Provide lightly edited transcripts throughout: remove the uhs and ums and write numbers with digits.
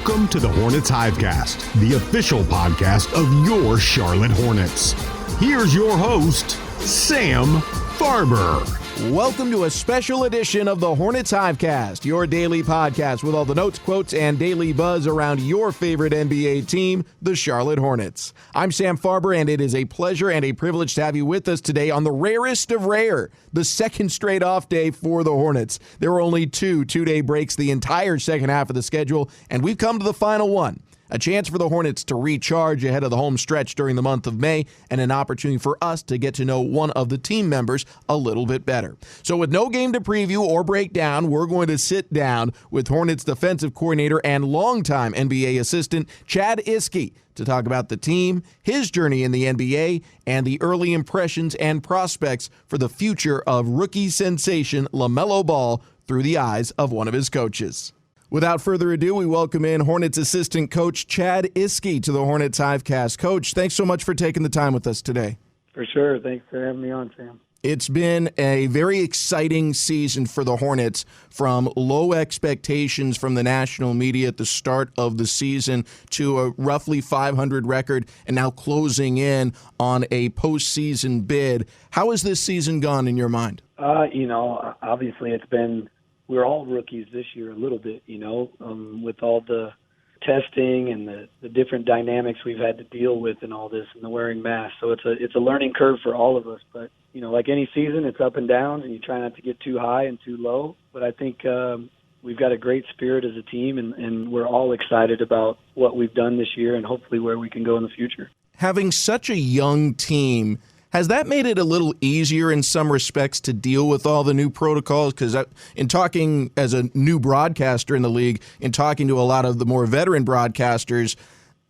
Welcome to the Hornets Hivecast, the official podcast of your Charlotte Hornets. Here's your host, Sam Farber. Welcome to a special edition of the Hornets Hivecast, your daily podcast with all the notes, quotes, and daily buzz around your favorite NBA team, the Charlotte Hornets. I'm Sam Farber, and it is a pleasure and a privilege to have you with us today on the rarest of rare, the second straight off day for the Hornets. There were only two-day breaks the entire second half of the schedule, and we've come to the final one. A chance for the Hornets to recharge ahead of the home stretch during the month of May, and an opportunity for us to get to know one of the team members a little bit better. So with no game to preview or break down, we're going to sit down with Hornets defensive coordinator and longtime NBA assistant Chad Iske to talk about the team, his journey in the NBA, and the early impressions and prospects for the future of rookie sensation LaMelo Ball through the eyes of one of his coaches. Without further ado, we welcome in Hornets assistant coach Chad Iske to the Hornets Hivecast. Coach, thanks so much for taking the time with us today. For sure. Thanks for having me on, Sam. It's been a very exciting season for the Hornets, from low expectations from the national media at the start of the season to a roughly 500 record and now closing in on a postseason bid. How has this season gone in your mind? Obviously we're all rookies this year a little bit, with all the testing and the different dynamics we've had to deal with and all this and the wearing masks. So it's a learning curve for all of us. But, like any season, it's up and down, and you try not to get too high and too low. But I think we've got a great spirit as a team, and we're all excited about what we've done this year and hopefully where we can go in the future. Having such a young team, has that made it a little easier in some respects to deal with all the new protocols? Because in talking as a new broadcaster in the league, in talking to a lot of the more veteran broadcasters,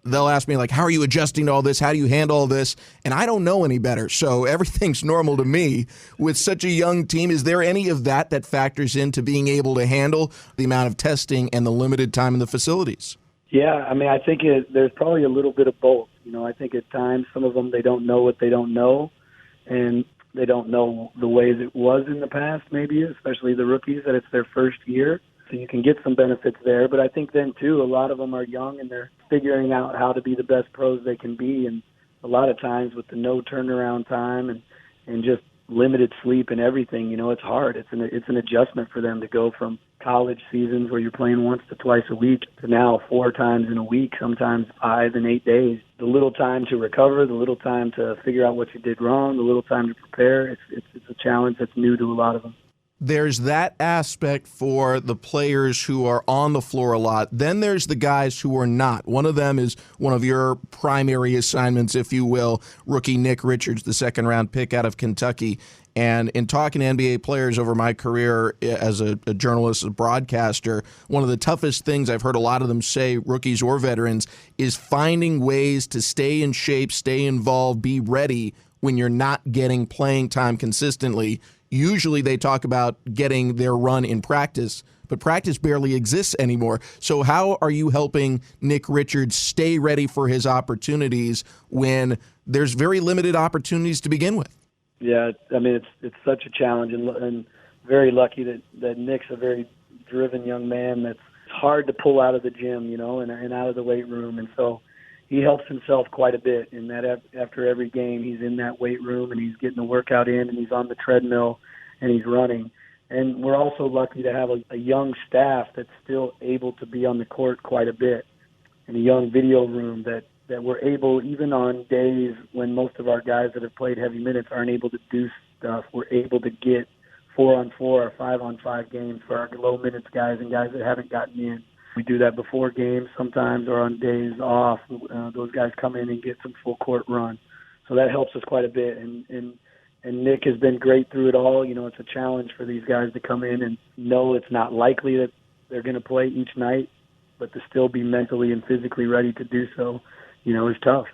they'll ask me, how are you adjusting to all this? How do you handle all this? And I don't know any better, so everything's normal to me. With such a young team, is there any of that factors into being able to handle the amount of testing and the limited time in the facilities? Yeah, I think there's probably a little bit of both. I think at times some of them, they don't know what they don't know, and they don't know the ways it was in the past, maybe, especially the rookies, that it's their first year. So you can get some benefits there. But I think then, too, a lot of them are young and they're figuring out how to be the best pros they can be. And a lot of times with the no turnaround time and just limited sleep and everything, it's hard. It's an adjustment for them to go from college seasons where you're playing once to twice a week to now 4 times in a week, sometimes 5 and 8 days. The little time to recover, the little time to figure out what you did wrong, the little time to prepare, it's a challenge that's new to a lot of them. There's that aspect for the players who are on the floor a lot. Then there's the guys who are not. One of them is one of your primary assignments, if you will, rookie Nick Richards, the second-round pick out of Kentucky. And in talking to NBA players over my career as a journalist, a broadcaster, one of the toughest things I've heard a lot of them say, rookies or veterans, is finding ways to stay in shape, stay involved, be ready when you're not getting playing time consistently. Usually they talk about getting their run in practice, but practice barely exists anymore. So how are you helping Nick Richards stay ready for his opportunities when there's very limited opportunities to begin with? Yeah, it's such a challenge, and very lucky that Nick's a very driven young man that's hard to pull out of the gym, and out of the weight room. And so he helps himself quite a bit in that after every game he's in that weight room and he's getting a workout in and he's on the treadmill and he's running. And we're also lucky to have a young staff that's still able to be on the court quite a bit, and a young video room that we're able, even on days when most of our guys that have played heavy minutes aren't able to do stuff, we're able to get 4-on-4 or 5-on-5 games for our low minutes guys and guys that haven't gotten in. We do that before games sometimes, or on days off. Those guys come in and get some full court run. So that helps us quite a bit. And Nick has been great through it all. It's a challenge for these guys to come in and know it's not likely that they're going to play each night, but to still be mentally and physically ready to do so, is tough.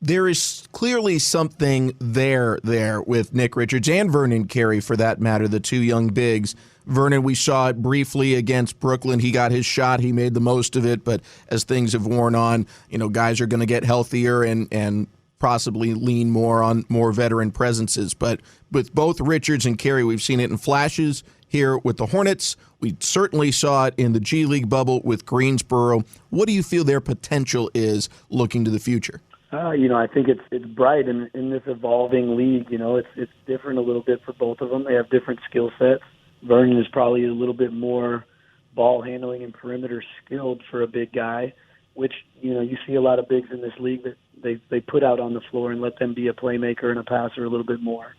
There is clearly something there with Nick Richards and Vernon Carey, for that matter, the two young bigs. Vernon, we saw it briefly against Brooklyn. He got his shot. He made the most of it. But as things have worn on, guys are going to get healthier and possibly lean more on more veteran presences. But with both Richards and Carey, we've seen it in flashes. here with the Hornets. We certainly saw it in the G League bubble with Greensboro. What do you feel their potential is looking to the future? I think it's bright in this evolving league. It's different a little bit for both of them. They have different skill sets. Vernon is probably a little bit more ball handling and perimeter skilled for a big guy, which, you see a lot of bigs in this league that they put out on the floor and let them be a playmaker and a passer a little bit more.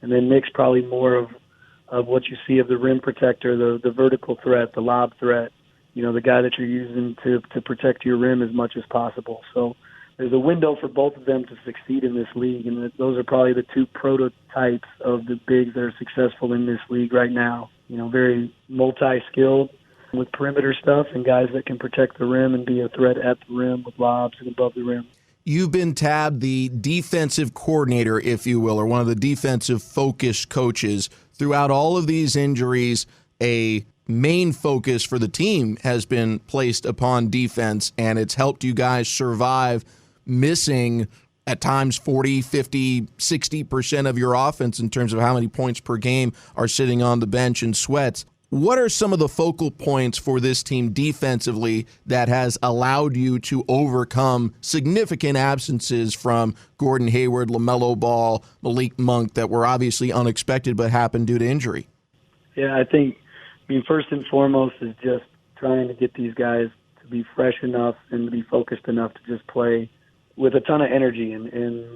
And then Nick's probably more of what you see of the rim protector, the vertical threat, the lob threat, the guy that you're using to protect your rim as much as possible. So there's a window for both of them to succeed in this league, and those are probably the two prototypes of the bigs that are successful in this league right now. Very multi-skilled with perimeter stuff and guys that can protect the rim and be a threat at the rim with lobs and above the rim. You've been tabbed the defensive coordinator, if you will, or one of the defensive-focused coaches. Throughout all of these injuries, a main focus for the team has been placed upon defense, and it's helped you guys survive missing at times 40, 50, 60% of your offense in terms of how many points per game are sitting on the bench in sweats. What are some of the focal points for this team defensively that has allowed you to overcome significant absences from Gordon Hayward, LaMelo Ball, Malik Monk that were obviously unexpected but happened due to injury? Yeah, I think, first and foremost is just trying to get these guys to be fresh enough and to be focused enough to just play with a ton of energy, and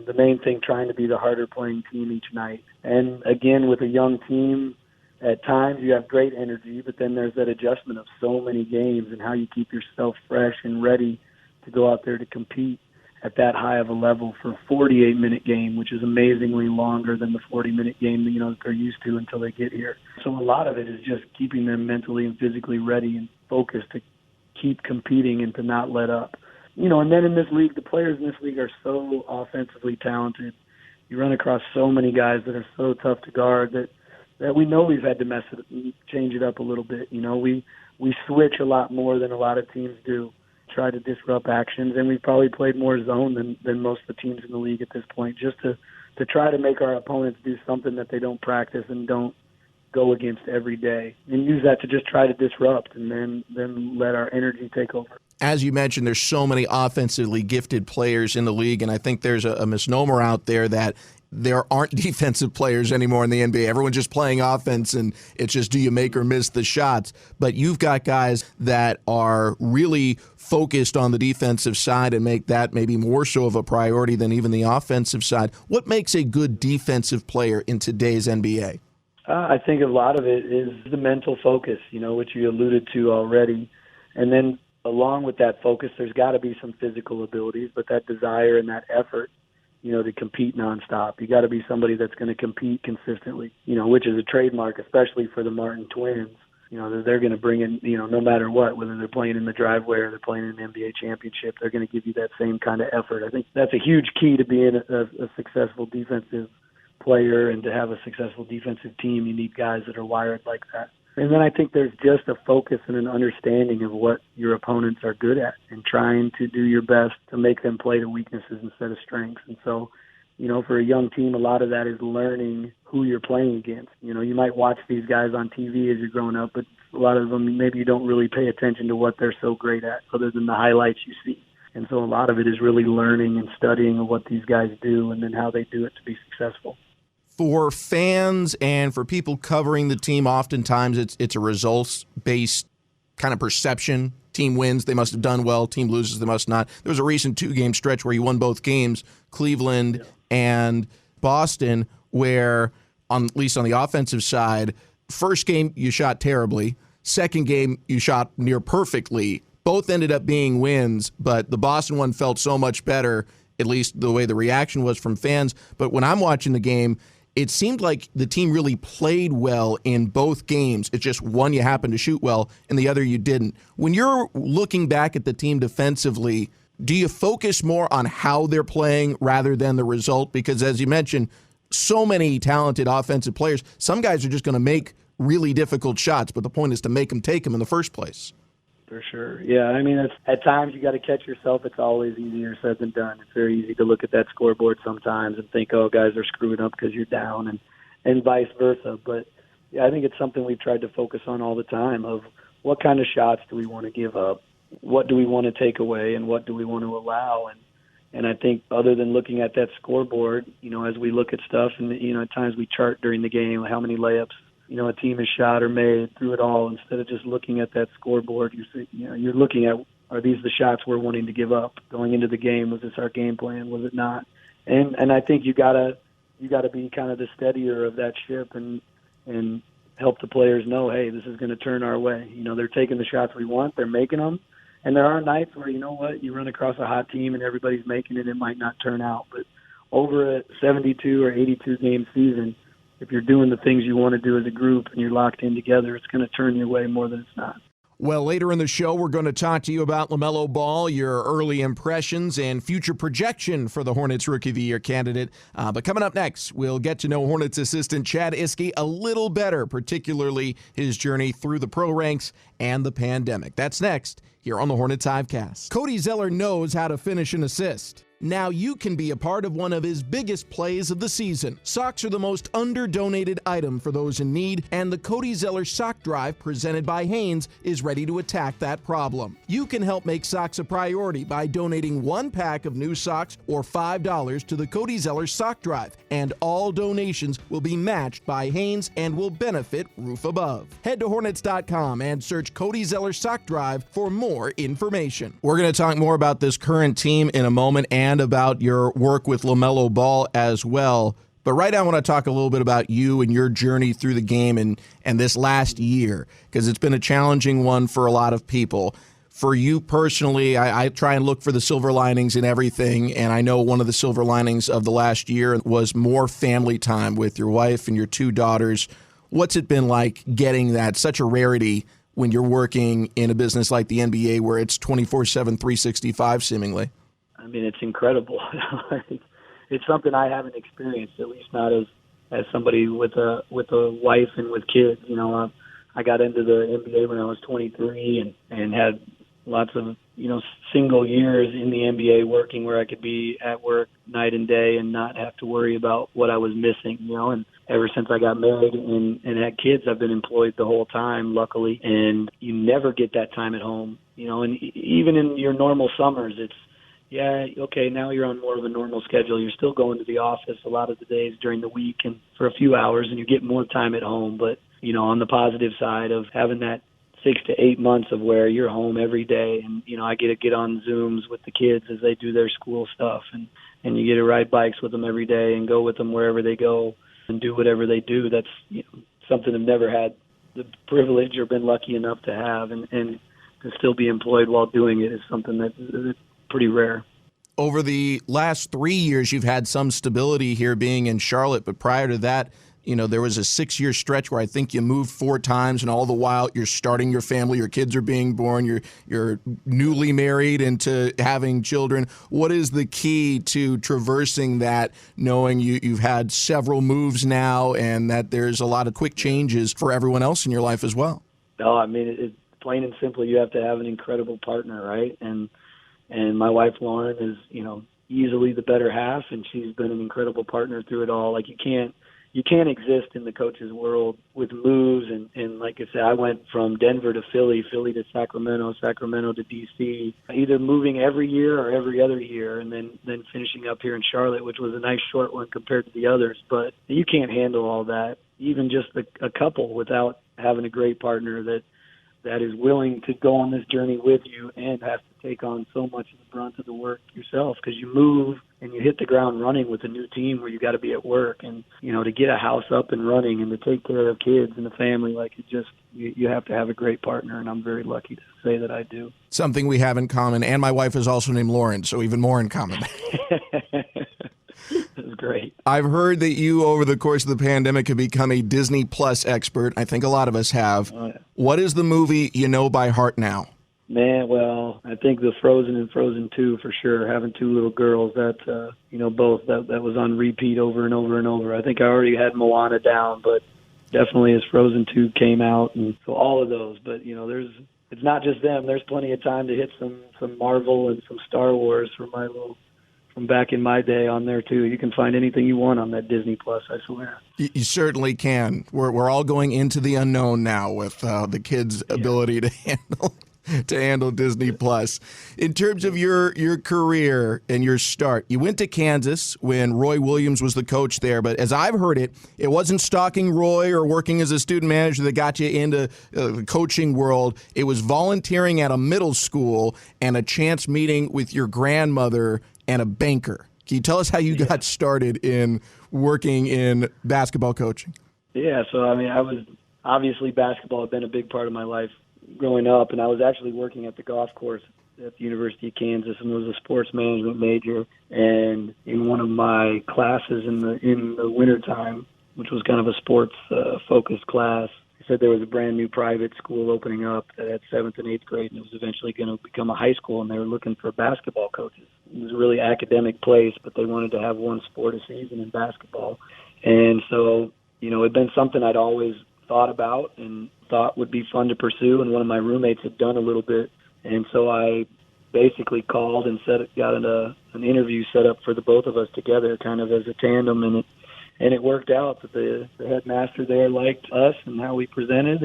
the main thing, trying to be the harder playing team each night. And again, with a young team, at times you have great energy, but then there's that adjustment of so many games and how you keep yourself fresh and ready to go out there to compete at that high of a level for a 48-minute game, which is amazingly longer than the 40-minute game that they're used to until they get here. So a lot of it is just keeping them mentally and physically ready and focused to keep competing and to not let up. And then in this league, the players in this league are so offensively talented. You run across so many guys that are so tough to guard that we know we've had to change it up a little bit. We switch a lot more than a lot of teams do, try to disrupt actions, and we've probably played more zone than most of the teams in the league at this point, just to try to make our opponents do something that they don't practice and don't go against every day, and use that to just try to disrupt and then let our energy take over. As you mentioned, there's so many offensively gifted players in the league, and I think there's a misnomer out there that there aren't defensive players anymore in the NBA. Everyone's just playing offense, and it's just do you make or miss the shots. But you've got guys that are really focused on the defensive side and make that maybe more so of a priority than even the offensive side. What makes a good defensive player in today's NBA? I think a lot of it is the mental focus, which you alluded to already. And then along with that focus, there's got to be some physical abilities, but that desire and that effort, to compete nonstop. You got to be somebody that's going to compete consistently, which is a trademark, especially for the Martin twins. They're going to bring in, no matter what, whether they're playing in the driveway or they're playing in an NBA championship, they're going to give you that same kind of effort. I think that's a huge key to being a successful defensive player, and to have a successful defensive team, you need guys that are wired like that. And then I think there's just a focus and an understanding of what your opponents are good at and trying to do your best to make them play to weaknesses instead of strengths. And so, for a young team, a lot of that is learning who you're playing against. You might watch these guys on TV as you're growing up, but a lot of them, maybe you don't really pay attention to what they're so great at other than the highlights you see. And so a lot of it is really learning and studying of what these guys do and then how they do it to be successful. For fans and for people covering the team, oftentimes it's a results-based kind of perception. Team wins, they must have done well. Team loses, they must not. There was a recent 2-game stretch where you won both games, Cleveland and Boston, where, at least on the offensive side, first game you shot terribly. Second game you shot near perfectly. Both ended up being wins, but the Boston one felt so much better, at least the way the reaction was from fans. But when I'm watching the game, it seemed like the team really played well in both games. It's just one you happened to shoot well and the other you didn't. When you're looking back at the team defensively, do you focus more on how they're playing rather than the result? Because as you mentioned, so many talented offensive players, some guys are just going to make really difficult shots, but the point is to make them take them in the first place. For sure. Yeah, it's, at times you got to catch yourself. It's always easier said than done. It's very easy to look at that scoreboard sometimes and think, oh, guys are screwing up because you're down, and vice versa. But I think it's something we've tried to focus on all the time of what kind of shots do we want to give up, what do we want to take away, and what do we want to allow. And I think other than looking at that scoreboard, as we look at stuff and, at times we chart during the game how many layups, a team has shot or made through it all, instead of just looking at that scoreboard, you're looking at, are these the shots we're wanting to give up going into the game? Was this our game plan? Was it not? And I think you gotta be kind of the steadier of that ship and help the players know, hey, this is going to turn our way. They're taking the shots we want. They're making them. And there are nights where, you run across a hot team and everybody's making it. It might not turn out. But over a 72 or 82 game season, if you're doing the things you want to do as a group and you're locked in together, it's going to turn your way more than it's not. Well, later in the show, we're going to talk to you about LaMelo Ball, your early impressions and future projection for the Hornets Rookie of the Year candidate. But coming up next, we'll get to know Hornets assistant Chad Iske a little better, particularly his journey through the pro ranks and the pandemic. That's next here on the Hornets Hivecast. Cody Zeller knows how to finish an assist. Now you can be a part of one of his biggest plays of the season. Socks are the most under-donated item for those in need, and the Cody Zeller Sock Drive presented by Hanes is ready to attack that problem. You can help make socks a priority by donating 1 pack of new socks or $5 to the Cody Zeller Sock Drive, and all donations will be matched by Hanes and will benefit Roof Above. Head to Hornets.com and search Cody Zeller Sock Drive for more information. We're going to talk more about this current team in a moment and about your work with LaMelo Ball as well. But right now I want to talk a little bit about you and your journey through the game and this last year, because it's been a challenging one for a lot of people. For you personally, I try and look for the silver linings in everything, and I know one of the silver linings of the last year was more family time with your wife and your 2 daughters. What's it been like getting that, such a rarity when you're working in a business like the NBA where it's 24/7, 365 seemingly? I mean, it's incredible. It's something I haven't experienced, at least not as somebody with a wife and with kids. I got into the NBA when I was 23 and had lots of, single years in the NBA working where I could be at work night and day and not have to worry about what I was missing, And ever since I got married and had kids, I've been employed the whole time, luckily. And you never get that time at home, and even in your normal summers, it's, yeah, okay, now you're on more of a normal schedule. You're still going to the office a lot of the days during the week and for a few hours, and you get more time at home. But, on the positive side of having that 6 to 8 months of where you're home every day, and, I get to get on Zooms with the kids as they do their school stuff, and you get to ride bikes with them every day and go with them wherever they go and do whatever they do. That's something I've never had the privilege or been lucky enough to have, and to still be employed while doing it is something that's pretty rare. Over the last 3 years, you've had some stability here being in Charlotte, but prior to that, there was a 6-year stretch where I think you moved 4 times, and all the while you're starting your family, your kids are being born, you're newly married into having children. What is the key to traversing that, knowing you've had several moves now and that there's a lot of quick changes for everyone else in your life as well? No, I mean, it's plain and simple, you have to have an incredible partner, right? And my wife, Lauren, is, easily the better half, and she's been an incredible partner through it all. Like, you can't exist in the coach's world with moves. And like I said, I went from Denver to Philly to Sacramento to D.C., either moving every year or every other year, and then finishing up here in Charlotte, which was a nice short one compared to the others. But you can't handle all that, even just a couple, without having a great partner that is willing to go on this journey with you and has to take on so much of the brunt of the work yourself, because you move and you hit the ground running with a new team where you got to be at work, and to get a house up and running and to take care of kids and the family, like, it just you have to have a great partner, and I'm very lucky to say that I do. Something we have in common, and my wife is also named Lauren, so even more in common. That's great. I've heard that you, over the course of the pandemic, have become a Disney Plus expert. I think a lot of us have. Oh, yeah. What is the movie you know by heart now? Man, well, I think the Frozen and Frozen 2 for sure. Having 2 little girls, that both that was on repeat over and over and over. I think I already had Moana down, but definitely as Frozen 2 came out, and so all of those. But it's not just them. There's plenty of time to hit some Marvel and some Star Wars for my little from back in my day on there too. You can find anything you want on that Disney Plus, I swear. You certainly can. We're all going into the unknown now with the kids' ability to handle Disney Plus. In terms of your career and your start, you went to Kansas when Roy Williams was the coach there, but as I've heard it, it wasn't stalking Roy or working as a student manager that got you into the coaching world. It was volunteering at a middle school and a chance meeting with your grandmother and a banker. Can you tell us how you got started in working in basketball coaching? Yeah, so obviously basketball had been a big part of my life growing up, and I was actually working at the golf course at the University of Kansas and was a sports management major. And in one of my classes in the wintertime, which was kind of a sports focused class, they said there was a brand new private school opening up that had 7th and 8th grade, and it was eventually going to become a high school, and they were looking for basketball coaches. It was a really academic place, but they wanted to have one sport a season in basketball. And so, it'd been something I'd always thought about and thought would be fun to pursue, and one of my roommates had done a little bit. And so I basically called and got an interview set up for the both of us together, kind of as a tandem, and it worked out that the headmaster there liked us and how we presented,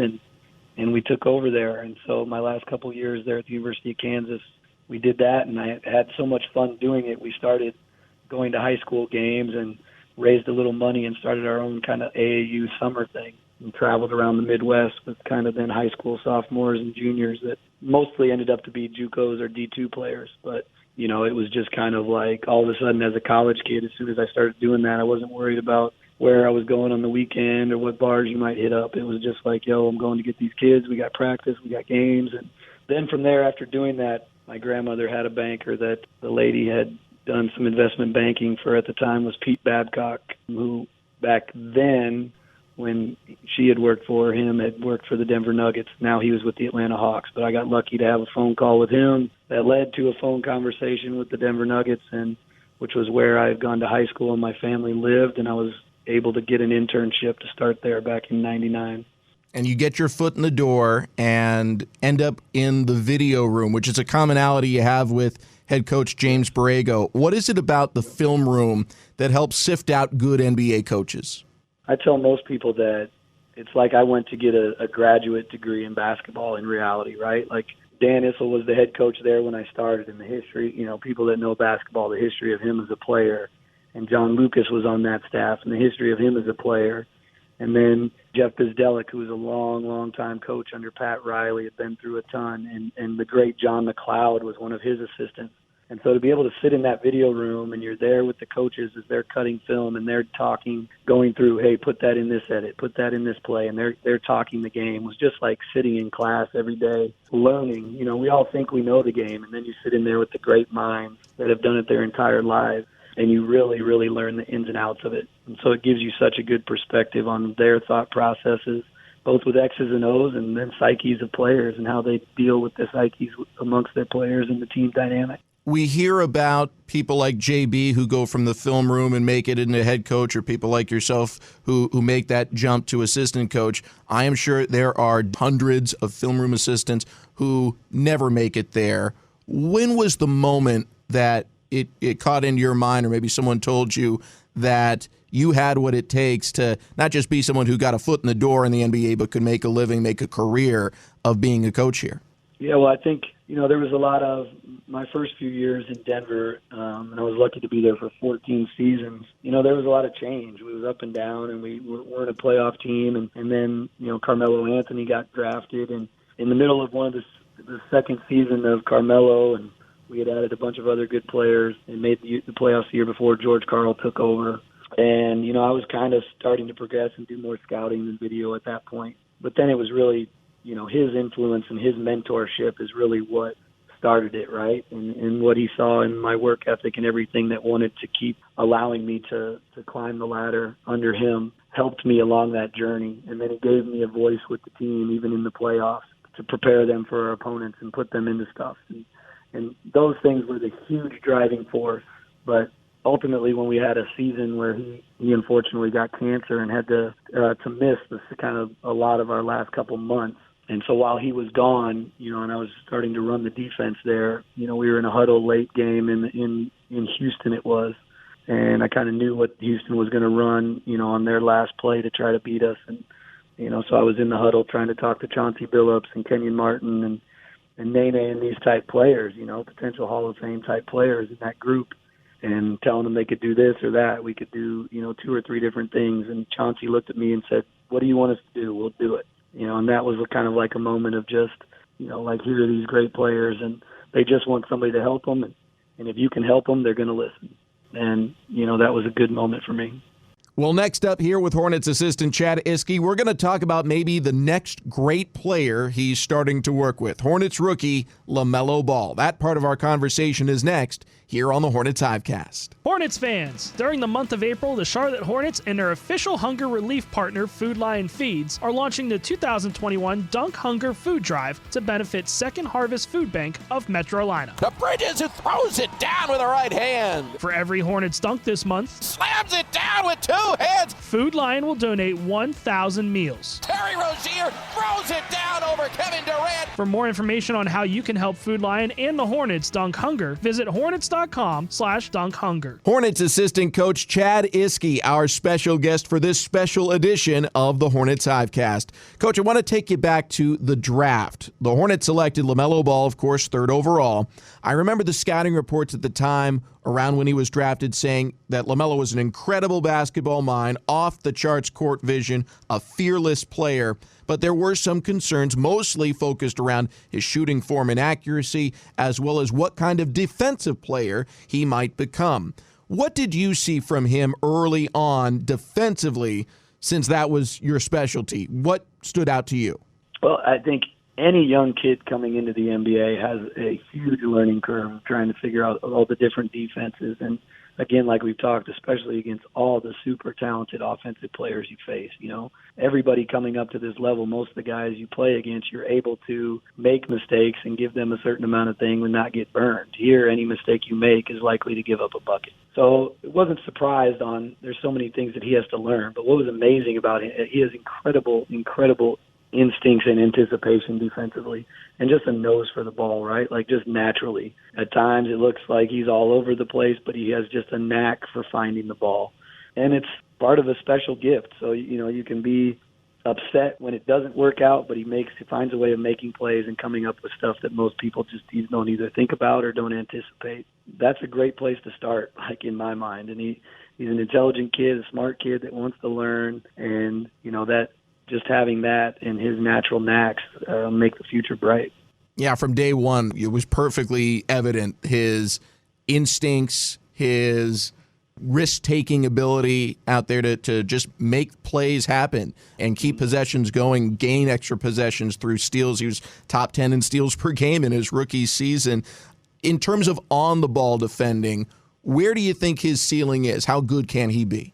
and we took over there. And so my last couple of years there at the University of Kansas, we did that, and I had so much fun doing it. We started going to high school games and raised a little money and started our own kind of AAU summer thing and traveled around the Midwest with kind of then high school sophomores and juniors that mostly ended up to be JUCOs or D2 players. But, it was just kind of like all of a sudden as a college kid, as soon as I started doing that, I wasn't worried about where I was going on the weekend or what bars you might hit up. It was just like, I'm going to get these kids. We got practice, we got games. And then from there, after doing that, my grandmother had a banker that the lady had done some investment banking for at the time was Pete Babcock, who back then when she had worked for him had worked for the Denver Nuggets. Now he was with the Atlanta Hawks. But I got lucky to have a phone call with him that led to a phone conversation with the Denver Nuggets, and which was where I had gone to high school and my family lived, and I was able to get an internship to start there back in '99. And you get your foot in the door and end up in the video room, which is a commonality you have with head coach James Borrego. What is it about the film room that helps sift out good NBA coaches? I tell most people that it's like I went to get a graduate degree in basketball in reality, right? Like Dan Issel was the head coach there when I started, in the history, people that know basketball, the history of him as a player. And John Lucas was on that staff, and the history of him as a player. And then Jeff Bizdelic, who was a long time coach under Pat Riley, had been through a ton. And the great John McLeod was one of his assistants. And so to be able to sit in that video room and you're there with the coaches as they're cutting film and they're talking, going through, hey, put that in this edit, put that in this play, and they're talking the game, was just like sitting in class every day learning. We all think we know the game, and then you sit in there with the great minds that have done it their entire lives, and you really, really learn the ins and outs of it. And so it gives you such a good perspective on their thought processes, both with X's and O's and then psyches of players and how they deal with the psyches amongst their players and the team dynamic. We hear about people like JB who go from the film room and make it into head coach, or people like yourself who make that jump to assistant coach. I am sure there are hundreds of film room assistants who never make it there. When was the moment that it caught into your mind, or maybe someone told you that you had what it takes to not just be someone who got a foot in the door in the NBA, but could make a living, make a career of being a coach here? Yeah, well, I think, there was a lot of my first few years in Denver, and I was lucky to be there for 14 seasons. There was a lot of change. We was up and down, and we weren't a playoff team. And then, Carmelo Anthony got drafted. And in the middle of one of the second season of Carmelo, and we had added a bunch of other good players and made the playoffs the year before George Karl took over. And, I was kind of starting to progress and do more scouting and video at that point. But then it was really, his influence and his mentorship is really what started it, right? And what he saw in my work ethic and everything that wanted to keep allowing me to climb the ladder under him helped me along that journey. And then he gave me a voice with the team, even in the playoffs, to prepare them for our opponents and put them into stuff. And those things were the huge driving force. But ultimately, when we had a season where he unfortunately got cancer and had to miss this kind of a lot of our last couple months, And so while he was gone, and I was starting to run the defense there, we were in a huddle late game in Houston it was. And I kind of knew what Houston was going to run, on their last play to try to beat us. And, so I was in the huddle trying to talk to Chauncey Billups and Kenyon Martin and Nene and these type players, potential Hall of Fame type players in that group, and telling them they could do this or that. We could do, 2 or 3 different things. And Chauncey looked at me and said, "What do you want us to do? We'll do it." And that was kind of like a moment of just, like, here are these great players, and they just want somebody to help them. And if you can help them, they're going to listen. And, that was a good moment for me. Well, next up here with Hornets assistant Chad Iske, we're going to talk about maybe the next great player he's starting to work with, Hornets rookie LaMelo Ball. That part of our conversation is next here on the Hornets Hivecast. Hornets fans, during the month of April, the Charlotte Hornets and their official hunger relief partner, Food Lion Feeds, are launching the 2021 Dunk Hunger Food Drive to benefit Second Harvest Food Bank of Metro Atlanta. The Bridges, who throws it down with a right hand. For every Hornets dunk this month, slams it down with 2 hands. Food Lion will donate 1,000 meals. Terry Rozier throws it down over Kevin Durant. For more information on how you can help Food Lion and the Hornets dunk hunger, visit hornets.com/dunkhunger. Hornets assistant coach Chad Iske, our special guest for this special edition of the Hornets Hivecast. Coach, I want to take you back to the draft. The Hornets selected LaMelo Ball, of course, 3rd overall. I remember the scouting reports at the time around when he was drafted saying that LaMelo was an incredible basketball mind, off-the-charts court vision, a fearless player. But there were some concerns, mostly focused around his shooting form and accuracy, as well as what kind of defensive player he might become. What did you see from him early on defensively, since that was your specialty? What stood out to you? Well, I think any young kid coming into the NBA has a huge learning curve trying to figure out all the different defenses. And again, like we've talked, especially against all the super talented offensive players you face, everybody coming up to this level, most of the guys you play against, you're able to make mistakes and give them a certain amount of thing and not get burned. Here, any mistake you make is likely to give up a bucket. So it wasn't surprised on, there's so many things that he has to learn. But what was amazing about him, he has incredible instincts and anticipation defensively, and just a nose for the ball, right? Like, just naturally. At times it looks like he's all over the place, but he has just a knack for finding the ball. And it's part of a special gift. So, you can be upset when it doesn't work out, but he finds a way of making plays and coming up with stuff that most people just don't either think about or don't anticipate. That's a great place to start, like, in my mind. And he's an intelligent kid, a smart kid that wants to learn, and, that just having that and his natural knacks make the future bright. Yeah, from day one, it was perfectly evident his instincts, his risk-taking ability out there to just make plays happen and keep possessions going, gain extra possessions through steals. He was top 10 in steals per game in his rookie season. In terms of on-the-ball defending, where do you think his ceiling is? How good can he be?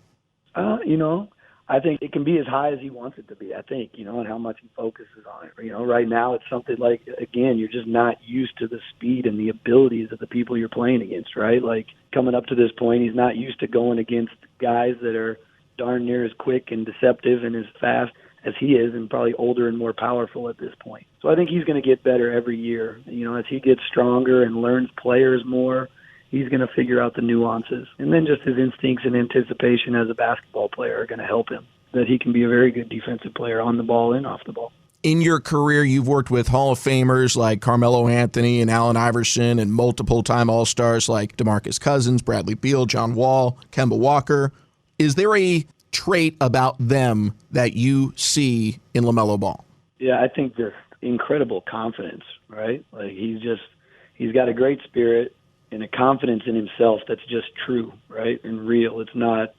I think it can be as high as he wants it to be, I think, and how much he focuses on it. Right now it's something like, again, you're just not used to the speed and the abilities of the people you're playing against, right? Like, coming up to this point, he's not used to going against guys that are darn near as quick and deceptive and as fast as he is, and probably older and more powerful at this point. So I think he's going to get better every year. As he gets stronger and learns players more, he's going to figure out the nuances. And then just his instincts and anticipation as a basketball player are going to help him, that he can be a very good defensive player on the ball and off the ball. In your career, you've worked with Hall of Famers like Carmelo Anthony and Allen Iverson, and multiple-time All-Stars like DeMarcus Cousins, Bradley Beal, John Wall, Kemba Walker. Is there a trait about them that you see in LaMelo Ball? Yeah, I think just incredible confidence, right? Like, he's got a great spirit and a confidence in himself that's just true, right, and real. It's not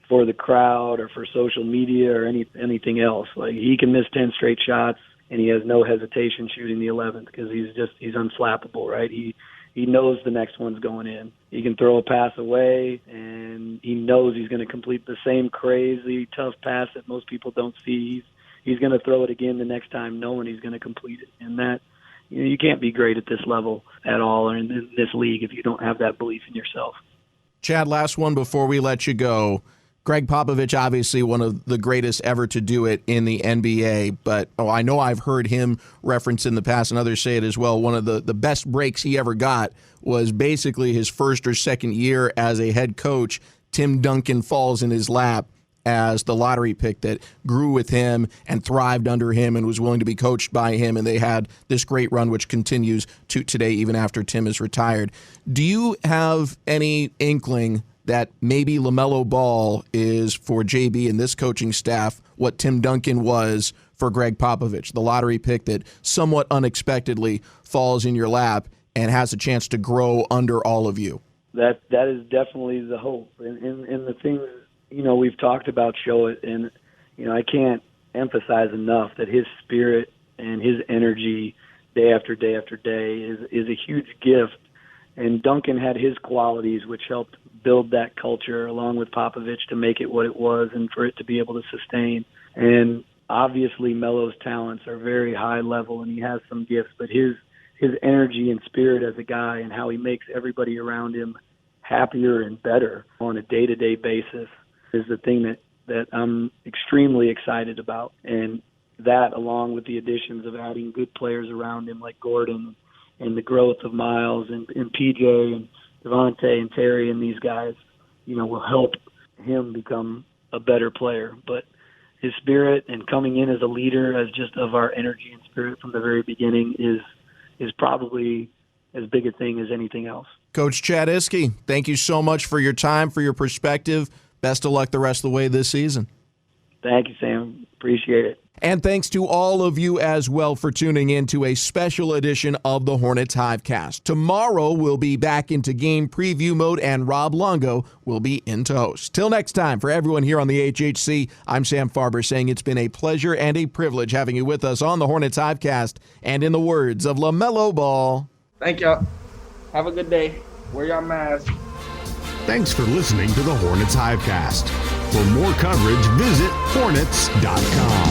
for the crowd or for social media or anything else. Like, he can miss 10 straight shots and he has no hesitation shooting the 11th because he's unflappable, right? He knows the next one's going in. He can throw a pass away and he knows he's going to complete the same crazy tough pass that most people don't see. He's going to throw it again the next time knowing he's going to complete it. And that, you can't be great at this level at all or in this league if you don't have that belief in yourself. Chad, last one before we let you go. Greg Popovich, obviously one of the greatest ever to do it in the NBA, but I know I've heard him reference in the past, and others say it as well, one of the best breaks he ever got was basically his first or second year as a head coach. Tim Duncan falls in his lap as the lottery pick that grew with him and thrived under him and was willing to be coached by him, and they had this great run which continues to today even after Tim is retired. Do you have any inkling that maybe LaMelo Ball is for JB and this coaching staff what Tim Duncan was for Greg Popovich, the lottery pick that somewhat unexpectedly falls in your lap and has a chance to grow under all of you? That is definitely the hope. And the things, we've talked about show it, and, I can't emphasize enough that his spirit and his energy day after day after day is a huge gift. And Duncan had his qualities, which helped build that culture along with Popovich to make it what it was and for it to be able to sustain. And obviously Melo's talents are very high level and he has some gifts, but his energy and spirit as a guy and how he makes everybody around him happier and better on a day-to-day basis is the thing that I'm extremely excited about. And that, along with the additions of adding good players around him like Gordon and the growth of Miles and PJ and Devontae and Terry and these guys, will help him become a better player. But his spirit and coming in as a leader, as just of our energy and spirit from the very beginning is probably as big a thing as anything else. Coach Chad Iske, thank you so much for your time, for your perspective. Best of luck the rest of the way this season. Thank you, Sam. Appreciate it. And thanks to all of you as well for tuning in to a special edition of the Hornets Hivecast. Tomorrow we'll be back into game preview mode and Rob Longo will be in to host. Till next time, for everyone here on the HHC, I'm Sam Farber saying it's been a pleasure and a privilege having you with us on the Hornets Hivecast. And in the words of LaMelo Ball, thank y'all. Have a good day. Wear your mask. Thanks for listening to the Hornets Hivecast. For more coverage, visit Hornets.com.